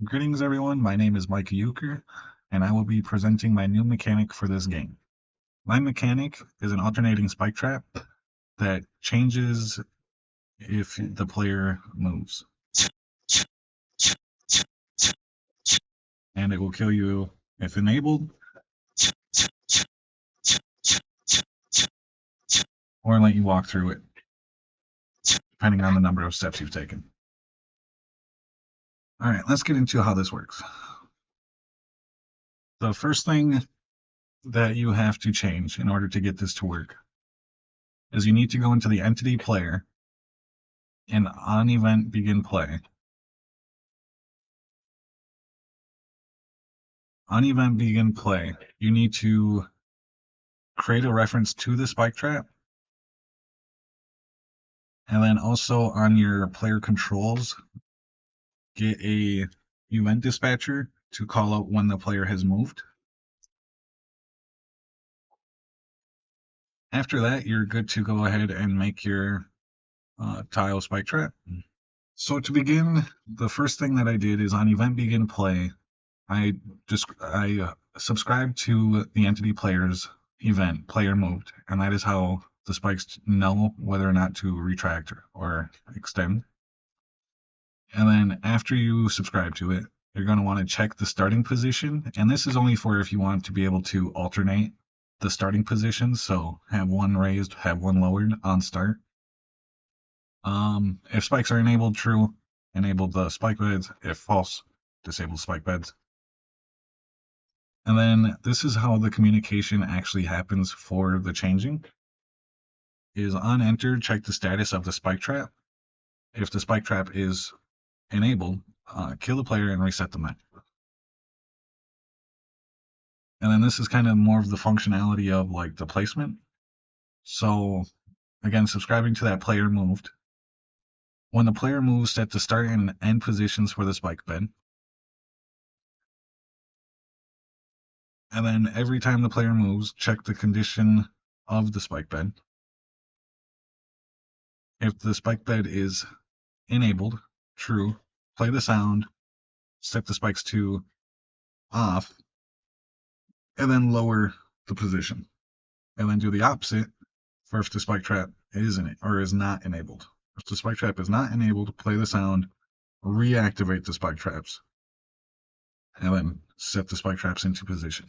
Greetings everyone, my name is MUecker, and I will be presenting my new mechanic for this game. My mechanic is an alternating spike trap that changes if the player moves. And it will kill you if enabled, or let you walk through it, depending on the number of steps you've taken. Alright, let's get into how this works. The first thing that you have to change in order to get this to work is you need to go into the entity player and on event begin play. On event begin play, you need to create a reference to the spike trap, and then also on your player controls, get a event dispatcher to call out when the player has moved. After that, you're good to go ahead and make your tile spike trap. So to begin, the first thing that I did is on event begin play, I subscribed to the entity player's event, player moved, and that is how the spikes know whether or not to retract or extend. And then after you subscribe to it, you're going to want to check the starting position, and this is only for if you want to be able to alternate the starting positions, so have one raised, have one lowered on start. If spikes are enabled, true, enable the spike beds. If false, disable spike beds. And then this is how the communication actually happens for the changing. Is on enter, check the status of the spike trap. If the spike trap is enabled, kill the player and reset the map. And then this is kind of more of the functionality of like the placement. So again, subscribing to that player moved. When the player moves, set the start and end positions for the spike bed. And then every time the player moves, check the condition of the spike bed. If the spike bed is enabled, true, play the sound, set the spikes to off, and then lower the position. And then do the opposite for if the spike trap is not enabled. If the spike trap is not enabled, play the sound, reactivate the spike traps, and then set the spike traps into position.